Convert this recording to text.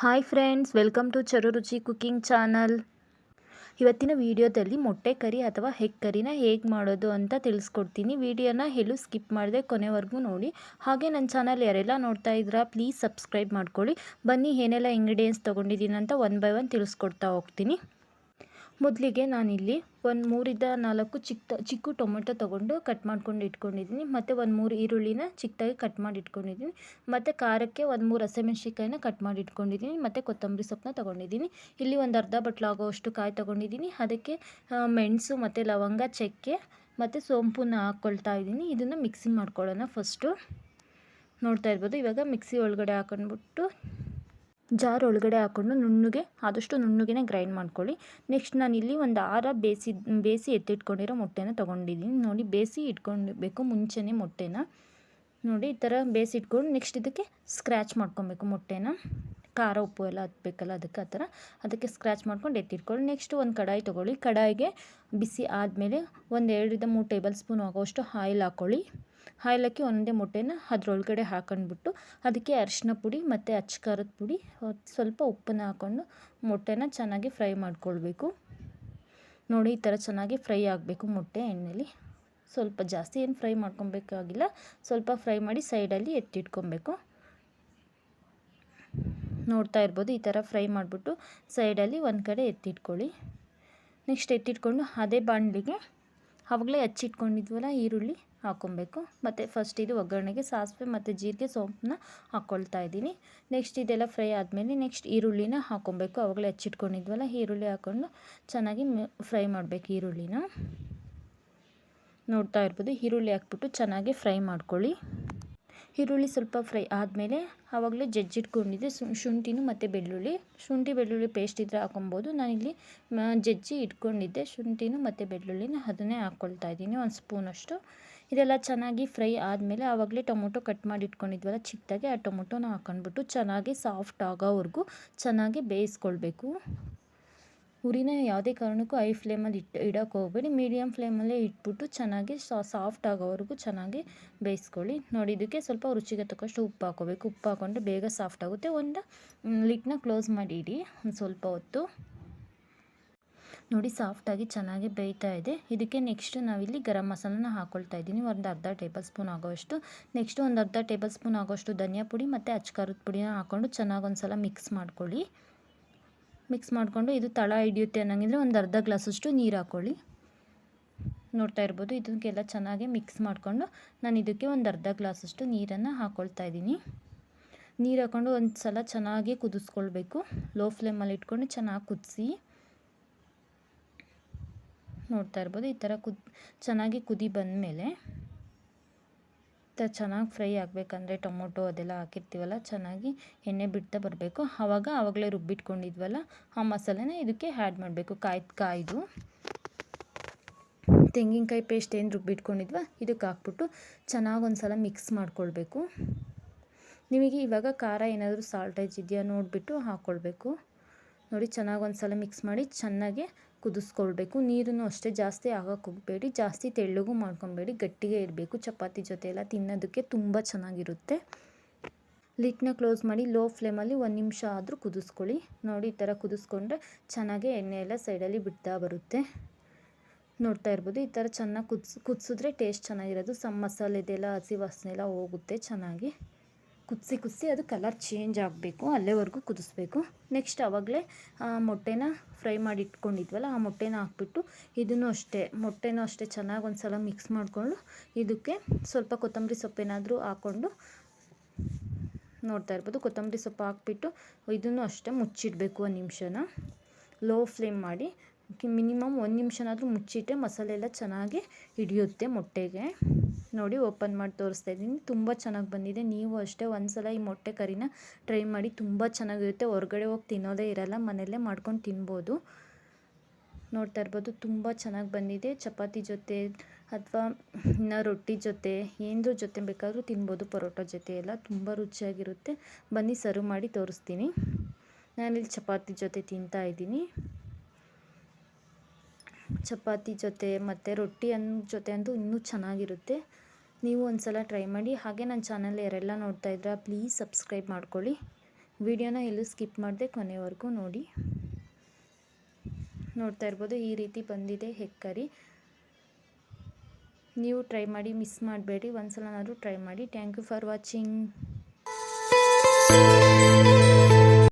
Hi friends, welcome to ಚರು ರುಚಿ cooking channel. ಇವತ್ತಿನ ವಿಡಿಯೋದಲ್ಲಿ ಮೊಟ್ಟೆ ಕರಿ ಅಥವಾ ಎಗ್ ಕರಿನ ಹೇಗೆ ಮಾಡೋದು ಅಂತ ತಿಳಿಸ್ಕೊಡ್ತೀನಿ. ವಿಡಿಯೋನ ಎಲ್ಲೂ ಸ್ಕಿಪ್ ಮಾಡದೆ ಕೊನೆವರೆಗೂ ನೋಡಿ. ಹಾಗೆ ನನ್ನ ಚಾನಲ್ ಯಾರೆಲ್ಲ ನೋಡ್ತಾ ಇದ್ದೀರಾ ಪ್ಲೀಸ್ ಸಬ್ಸ್ಕ್ರೈಬ್ ಮಾಡ್ಕೊಳ್ಳಿ. ಬನ್ನಿ ಏನೆಲ್ಲ ಇಂಗ್ರೀಡಿಯೆಂಟ್ಸ್ ತೊಗೊಂಡಿದ್ದೀನಿ ಅಂತ ಒನ್ ಬೈ ಒನ್ ತಿಳಿಸ್ಕೊಡ್ತಾ ಹೋಗ್ತೀನಿ. ಮೊದಲಿಗೆ ನಾನಿಲ್ಲಿ ಒಂದು 3-4 ಚಿಕ್ಕ ಟೊಮೆಟೊ ತೊಗೊಂಡು ಕಟ್ ಮಾಡ್ಕೊಂಡು ಇಟ್ಕೊಂಡಿದ್ದೀನಿ. ಮತ್ತು ಒಂದು 3 ಈರುಳ್ಳಿನ ಚಿಕ್ಕದಾಗಿ ಕಟ್ ಮಾಡಿ ಇಟ್ಕೊಂಡಿದ್ದೀನಿ. ಮತ್ತು ಖಾರಕ್ಕೆ ಒಂದು 3 ಹಸಿಮೆಣ್ಸಿನ್ಕಾಯಿನ ಕಟ್ ಮಾಡಿ ಇಟ್ಕೊಂಡಿದ್ದೀನಿ. ಮತ್ತು ಕೊತ್ತಂಬರಿ ಸೊಪ್ಪನ್ನ ತೊಗೊಂಡಿದ್ದೀನಿ. ಇಲ್ಲಿ ಒಂದು ಅರ್ಧ ಬಟ್ಲು ಆಗೋಷ್ಟು ಕಾಯಿ ತೊಗೊಂಡಿದ್ದೀನಿ. ಅದಕ್ಕೆ ಮೆಣಸು ಮತ್ತು ಲವಂಗ, ಚಕ್ಕೆ ಮತ್ತು ಸೋಂಪನ್ನ ಹಾಕ್ಕೊಳ್ತಾ ಇದ್ದೀನಿ. ಇದನ್ನು ಮಿಕ್ಸಿ ಮಾಡ್ಕೊಳ್ಳೋಣ. ಫಸ್ಟು ನೋಡ್ತಾ ಇರ್ಬೋದು, ಇವಾಗ ಮಿಕ್ಸಿ ಒಳಗಡೆ ಹಾಕೊಂಡ್ಬಿಟ್ಟು ಜಾರ್ ಒಳಗಡೆ ಹಾಕ್ಕೊಂಡು ಆದಷ್ಟು ನುಣ್ಣಗೆ ಗ್ರೈಂಡ್ ಮಾಡ್ಕೊಳ್ಳಿ. ನೆಕ್ಸ್ಟ್ ನಾನಿಲ್ಲಿ ಒಂದು 6 ಬೇಯಿಸಿ ಎತ್ತಿಟ್ಕೊಂಡಿರೋ ಮೊಟ್ಟೆನ ತೊಗೊಂಡಿದ್ದೀನಿ. ನೋಡಿ, ಬೇಯಿಸಿ ಇಟ್ಕೊಳ್ಬೇಕು ಮುಂಚೆನೇ ಮೊಟ್ಟೆನ. ನೋಡಿ, ಈ ಥರ ಬೇಯಿಸಿ ಇಟ್ಕೊಂಡು ನೆಕ್ಸ್ಟ್ ಇದಕ್ಕೆ ಸ್ಕ್ರ್ಯಾಚ್ ಮಾಡ್ಕೊಬೇಕು ಮೊಟ್ಟೆನ. ಖಾರ ಉಪ್ಪು ಎಲ್ಲ ಹತ್ಬೇಕಲ್ಲ, ಅದಕ್ಕೆ ಸ್ಕ್ರ್ಯಾಚ್ ಮಾಡ್ಕೊಂಡು ಎತ್ತಿಟ್ಕೊಳ್ಳಿ. ನೆಕ್ಸ್ಟ್ ಒಂದು ಕಡಾಯಿ ತೊಗೊಳ್ಳಿ. ಕಡಾಯಿಗೆ ಬಿಸಿ ಆದಮೇಲೆ ಒಂದು 2-3 ಟೇಬಲ್ ಸ್ಪೂನ್ ಆಗೋಷ್ಟು ಆಯಿಲ್ ಹಾಕ್ಕೊಳ್ಳಿ. ಆಯಿಲ್ ಹಾಕಿ ಒಂದೇ ಮೊಟ್ಟೆನ ಅದರೊಳಗಡೆ ಹಾಕೊಂಡ್ಬಿಟ್ಟು ಅದಕ್ಕೆ ಅರಿಶಿನ ಪುಡಿ ಮತ್ತು ಅಚ್ಚ ಖಾರದ ಪುಡಿ, ಸ್ವಲ್ಪ ಉಪ್ಪನ್ನು ಹಾಕ್ಕೊಂಡು ಮೊಟ್ಟೆನ ಚೆನ್ನಾಗಿ ಫ್ರೈ ಮಾಡ್ಕೊಳ್ಬೇಕು. ನೋಡಿ, ಈ ಥರ ಚೆನ್ನಾಗಿ ಫ್ರೈ ಆಗಬೇಕು ಮೊಟ್ಟೆ ಎಣ್ಣೆಲಿ. ಸ್ವಲ್ಪ ಜಾಸ್ತಿ ಏನು ಫ್ರೈ ಮಾಡ್ಕೊಬೇಕಾಗಿಲ್ಲ, ಸ್ವಲ್ಪ ಫ್ರೈ ಮಾಡಿ ಸೈಡಲ್ಲಿ ಎತ್ತಿಟ್ಕೊಬೇಕು. ನೋಡ್ತಾ ಇರ್ಬೋದು, ಈ ಥರ ಫ್ರೈ ಮಾಡಿಬಿಟ್ಟು ಸೈಡಲ್ಲಿ ಒಂದು ಕಡೆ ಎತ್ತಿಟ್ಕೊಳ್ಳಿ. ನೆಕ್ಸ್ಟ್ ಎತ್ತಿಟ್ಕೊಂಡು ಅದೇ ಬಾಣಲಿಗೆ ಆವಾಗಲೇ ಹಚ್ಚಿಟ್ಕೊಂಡಿದ್ವಲ್ಲ ಈರುಳ್ಳಿ ಹಾಕ್ಕೊಬೇಕು. ಮತ್ತು ಫಸ್ಟ್ ಇದು ಒಗ್ಗರಣೆಗೆ ಸಾಸಿವೆ ಮತ್ತು ಜೀರಿಗೆ, ಸೋಂಪನ್ನ ಹಾಕ್ಕೊಳ್ತಾ ಇದ್ದೀನಿ. ನೆಕ್ಸ್ಟ್ ಇದೆಲ್ಲ ಫ್ರೈ ಆದಮೇಲೆ ನೆಕ್ಸ್ಟ್ ಈರುಳ್ಳಿನ ಹಾಕ್ಕೊಬೇಕು. ಆವಾಗಲೇ ಹಚ್ಚಿಟ್ಕೊಂಡಿದ್ವಲ್ಲ ಈರುಳ್ಳಿ ಹಾಕ್ಕೊಂಡು ಚೆನ್ನಾಗಿ ಫ್ರೈ ಮಾಡಬೇಕು ಈರುಳ್ಳಿನ. ನೋಡ್ತಾ ಇರ್ಬೋದು, ಈರುಳ್ಳಿ ಹಾಕ್ಬಿಟ್ಟು ಚೆನ್ನಾಗಿ ಫ್ರೈ ಮಾಡ್ಕೊಳ್ಳಿ. ಈರುಳ್ಳಿ ಸ್ವಲ್ಪ ಫ್ರೈ ಆದಮೇಲೆ ಆವಾಗಲೇ ಜಜ್ಜಿಟ್ಕೊಂಡಿದ್ದೆ ಶುಂಠಿನೂ ಮತ್ತು ಶುಂಠಿ ಬೆಳ್ಳುಳ್ಳಿ ಪೇಸ್ಟ್ ಇದ್ದರೆ ಹಾಕೊಬೋದು. ನಾನಿಲ್ಲಿ ಜಜ್ಜಿ ಇಟ್ಕೊಂಡಿದ್ದೆ ಶುಂಠಿನೂ ಮತ್ತು ಬೆಳ್ಳುಳ್ಳಿನ, ಅದನ್ನೇ ಹಾಕ್ಕೊಳ್ತಾ ಇದ್ದೀನಿ, ಒಂದು ಸ್ಪೂನಷ್ಟು. ಇದೆಲ್ಲ ಚೆನ್ನಾಗಿ ಫ್ರೈ ಆದಮೇಲೆ ಆವಾಗಲೇ ಟೊಮೊಟೊ ಕಟ್ ಮಾಡಿ ಇಟ್ಕೊಂಡಿದ್ವಲ್ಲ ಚಿಕ್ಕದಾಗಿ, ಆ ಟೊಮೊಟೊನ ಹಾಕ್ಕೊಂಡ್ಬಿಟ್ಟು ಚೆನ್ನಾಗಿ ಸಾಫ್ಟ್ ಆಗೋವರೆಗೂ ಚೆನ್ನಾಗಿ ಬೇಯಿಸ್ಕೊಳ್ಬೇಕು. ಉರಿನ ಯಾವುದೇ ಕಾರಣಕ್ಕೂ ಹೈ ಫ್ಲೇಮಲ್ಲಿ ಇಡೋಕ್ಕೆ ಹೋಗಬೇಡಿ, ಮೀಡಿಯಮ್ ಫ್ಲೇಮಲ್ಲೇ ಇಟ್ಬಿಟ್ಟು ಚೆನ್ನಾಗಿ ಸಾಫ್ಟ್ ಆಗೋವರೆಗೂ ಚೆನ್ನಾಗಿ ಬೇಯಿಸ್ಕೊಳ್ಳಿ. ನೋಡಿ, ಇದಕ್ಕೆ ಸ್ವಲ್ಪ ರುಚಿಗೆ ತಕ್ಕಷ್ಟು ಉಪ್ಪು ಹಾಕ್ಕೋಬೇಕು. ಉಪ್ಪು ಹಾಕ್ಕೊಂಡ್ರೆ ಬೇಗ ಸಾಫ್ಟ್ ಆಗುತ್ತೆ. ಒಂದು ಲಿಡ್ನ ಕ್ಲೋಸ್ ಮಾಡಿ ಇಡಿ ಒಂದು ಸ್ವಲ್ಪ ಹೊತ್ತು. ನೋಡಿ, ಸಾಫ್ಟಾಗಿ ಚೆನ್ನಾಗಿ ಬೇಯ್ತಾ ಇದೆ. ಇದಕ್ಕೆ ನೆಕ್ಸ್ಟ್ ನಾವಿಲ್ಲಿ ಗರಂ ಮಸಾಲನ ಹಾಕ್ಕೊಳ್ತಾ ಇದ್ದೀನಿ, ಒಂದು ಅರ್ಧ ಟೇಬಲ್ ಸ್ಪೂನ್ ಆಗೋಷ್ಟು. ನೆಕ್ಸ್ಟ್ ಒಂದು ಅರ್ಧ ಟೇಬಲ್ ಸ್ಪೂನ್ ಆಗೋಷ್ಟು ಧನಿಯಾ ಪುಡಿ ಮತ್ತು ಅಚ್ಚ ಖಾರದ ಪುಡಿನ ಹಾಕ್ಕೊಂಡು ಚೆನ್ನಾಗಿ ಒಂದು ಸಲ ಮಿಕ್ಸ್ ಮಾಡ್ಕೊಳ್ಳಿ. ಮಿಕ್ಸ್ ಮಾಡಿಕೊಂಡು ಇದು ತಳ ಹಿಡಿಯುತ್ತೆ ಅನ್ನಂಗಿದ್ರೆ ಒಂದು ಅರ್ಧ ಗ್ಲಾಸಷ್ಟು ನೀರು ಹಾಕ್ಕೊಳ್ಳಿ. ನೋಡ್ತಾ ಇರ್ಬೋದು, ಇದಕ್ಕೆಲ್ಲ ಚೆನ್ನಾಗಿ ಮಿಕ್ಸ್ ಮಾಡಿಕೊಂಡು ನಾನು ಇದಕ್ಕೆ ಒಂದು ಅರ್ಧ ಗ್ಲಾಸಷ್ಟು ನೀರನ್ನು ಹಾಕ್ಕೊಳ್ತಾ ಇದ್ದೀನಿ. ನೀರು ಹಾಕ್ಕೊಂಡು ಒಂದು ಸಲ ಚೆನ್ನಾಗಿ ಕುದಿಸ್ಕೊಳ್ಬೇಕು. ಲೋ ಫ್ಲೇಮಲ್ಲಿ ಇಟ್ಕೊಂಡು ಚೆನ್ನಾಗಿ ಕುದಿಸಿ. ನೋಡ್ತಾ ಇರ್ಬೋದು, ಈ ಥರ ಚೆನ್ನಾಗಿ ಕುದಿ ಬಂದಮೇಲೆ ಚೆನ್ನಾಗಿ ಫ್ರೈ ಆಗಬೇಕಂದ್ರೆ ಟೊಮೊಟೊ ಅದೆಲ್ಲ ಹಾಕಿರ್ತೀವಲ್ಲ, ಚೆನ್ನಾಗಿ ಎಣ್ಣೆ ಬಿಡ್ತಾ ಬರಬೇಕು. ಆವಾಗಲೇ ರುಬ್ಬಿಟ್ಕೊಂಡಿದ್ವಲ್ಲ ಆ ಮಸಾಲೆನ ಇದಕ್ಕೆ ಆ್ಯಡ್ ಮಾಡಬೇಕು. ಕಾಯ್ದು ತೆಂಗಿನಕಾಯಿ ಪೇಸ್ಟ್ ಏನು ರುಬ್ಬಿಟ್ಕೊಂಡಿದ್ವ ಇದಕ್ಕೆ ಹಾಕ್ಬಿಟ್ಟು ಚೆನ್ನಾಗಿ ಒಂದು ಸಲ ಮಿಕ್ಸ್ ಮಾಡ್ಕೊಳ್ಬೇಕು. ನಿಮಗೆ ಇವಾಗ ಖಾರ ಏನಾದರೂ ಸಾಲ್ಟೇಜ್ ಇದೆಯಾ ನೋಡಿಬಿಟ್ಟು ಹಾಕ್ಕೊಳ್ಬೇಕು. ನೋಡಿ, ಚೆನ್ನಾಗಿ ಒಂದು ಸಲ ಮಿಕ್ಸ್ ಮಾಡಿ ಚೆನ್ನಾಗಿ ಕುದಿಸ್ಕೊಳ್ಬೇಕು. ನೀರನ್ನು ಅಷ್ಟೇ ಜಾಸ್ತಿ ಆಗೋಕ್ಕೆ ಹೋಗಬೇಡಿ, ಜಾಸ್ತಿ ತೆಳ್ಳಗೂ ಮಾಡ್ಕೊಬೇಡಿ, ಗಟ್ಟಿಗೆ ಇರಬೇಕು. ಚಪಾತಿ ಜೊತೆ ಎಲ್ಲ ತಿನ್ನೋದಕ್ಕೆ ತುಂಬ ಚೆನ್ನಾಗಿರುತ್ತೆ. ಲಿಡ್ನ ಕ್ಲೋಸ್ ಮಾಡಿ ಲೋ ಫ್ಲೇಮಲ್ಲಿ 1 ನಿಮಿಷ ಆದರೂ ಕುದಿಸ್ಕೊಳ್ಳಿ. ನೋಡಿ, ಈ ಥರ ಕುದಿಸ್ಕೊಂಡ್ರೆ ಚೆನ್ನಾಗಿ ಎಣ್ಣೆ ಎಲ್ಲ ಸೈಡಲ್ಲಿ ಬಿಡ್ತಾ ಬರುತ್ತೆ. ನೋಡ್ತಾ ಇರ್ಬೋದು, ಈ ಥರ ಚೆನ್ನಾಗಿ ಕುದಿಸಿದ್ರೆ ಟೇಸ್ಟ್ ಚೆನ್ನಾಗಿರೋದು. ಮಸಾಲೆದೆಲ್ಲ ಹಸಿ ವಾಸನೆ ಎಲ್ಲ ಹೋಗುತ್ತೆ. ಚೆನ್ನಾಗಿ ಕುದಿಸಿ ಅದು ಕಲರ್ ಚೇಂಜ್ ಆಗಬೇಕು, ಅಲ್ಲೇವರೆಗೂ ಕುದಿಸ್ಬೇಕು. ನೆಕ್ಸ್ಟ್ ಆವಾಗಲೇ ಮೊಟ್ಟೆನ ಫ್ರೈ ಮಾಡಿ ಇಟ್ಕೊಂಡಿದ್ವಲ್ಲ ಆ ಮೊಟ್ಟೆನ ಹಾಕ್ಬಿಟ್ಟು ಮೊಟ್ಟೆನೂ ಅಷ್ಟೇ ಚೆನ್ನಾಗಿ ಒಂದು ಸಲ ಮಿಕ್ಸ್ ಮಾಡಿಕೊಂಡು ಇದಕ್ಕೆ ಸ್ವಲ್ಪ ಕೊತ್ತಂಬರಿ ಸೊಪ್ಪೇನಾದರೂ ಹಾಕ್ಕೊಂಡು, ನೋಡ್ತಾ ಇರ್ಬೋದು, ಕೊತ್ತಂಬರಿ ಸೊಪ್ಪು ಹಾಕ್ಬಿಟ್ಟು ಇದನ್ನು ಅಷ್ಟೇ ಮುಚ್ಚಿಡಬೇಕು 1 ನಿಮಿಷನ. ಲೋ ಫ್ಲೇಮ್ ಮಾಡಿ ಮಿನಿಮಮ್ 1 ನಿಮಿಷನಾದರೂ ಮುಚ್ಚಿಟ್ಟರೆ ಮಸಾಲೆ ಎಲ್ಲ ಚೆನ್ನಾಗಿ ಹಿಡಿಯುತ್ತೆ ಮೊಟ್ಟೆಗೆ. ನೋಡಿ, ಓಪನ್ ಮಾಡಿ ತೋರಿಸ್ತಾ ಇದ್ದೀನಿ, ತುಂಬ ಚೆನ್ನಾಗಿ ಬಂದಿದೆ. ನೀವು ಅಷ್ಟೇ ಒಂದು ಸಲ ಈ ಮೊಟ್ಟೆ ಕರಿನ ಟ್ರೈ ಮಾಡಿ, ತುಂಬ ಚೆನ್ನಾಗಿರುತ್ತೆ. ಹೊರಗಡೆ ಹೋಗಿ ತಿನ್ನೋದೇ ಇರಲ್ಲ, ಮನೆಯಲ್ಲೇ ಮಾಡ್ಕೊಂಡು ತಿನ್ಬೋದು. ನೋಡ್ತಾ ಇರ್ಬೋದು, ತುಂಬ ಚೆನ್ನಾಗಿ ಬಂದಿದೆ. ಚಪಾತಿ ಜೊತೆ ಅಥವಾ ಇನ್ನು ರೊಟ್ಟಿ ಜೊತೆ ಏನರ ಜೊತೆ ಬೇಕಾದರೂ ತಿನ್ಬೋದು, ಪರೋಟ ಜೊತೆ ಎಲ್ಲ ತುಂಬ ರುಚಿಯಾಗಿರುತ್ತೆ. ಬನ್ನಿ ಸರ್ವ್ ಮಾಡಿ ತೋರಿಸ್ತೀನಿ. ನಾನಿಲ್ಲಿ ಚಪಾತಿ ಜೊತೆ ತಿಂತಾ ಇದ್ದೀನಿ. ಚಪಾತಿ ಜೊತೆ ಮತ್ತು ರೊಟ್ಟಿ ಜೊತೆ ಅಂತೂ ಇನ್ನೂ ಚೆನ್ನಾಗಿರುತ್ತೆ. ನೀವು ಒಂದು ಸಲ ಟ್ರೈ ಮಾಡಿ. ಹಾಗೆ ನನ್ನ ಚಾನಲ್ ಯಾರೆಲ್ಲ ನೋಡ್ತಾ ಇದ್ದೀರಾ ಪ್ಲೀಸ್ ಸಬ್ಸ್ಕ್ರೈಬ್ ಮಾಡ್ಕೊಳ್ಳಿ. ವಿಡಿಯೋನ ಎಲ್ಲೂ ಸ್ಕಿಪ್ ಮಾಡದೆ ಕೊನೆವರೆಗೂ ನೋಡಿ. ನೋಡ್ತಾ ಇರ್ಬೋದು ಈ ರೀತಿ ಬಂದಿದೆ ಎಗ್ ಕರಿ. ನೀವು ಟ್ರೈ ಮಾಡಿ, ಮಿಸ್ ಮಾಡಬೇಡಿ, ಒಂದ್ಸಲನಾದರೂ ಟ್ರೈ ಮಾಡಿ. Thank you for watching.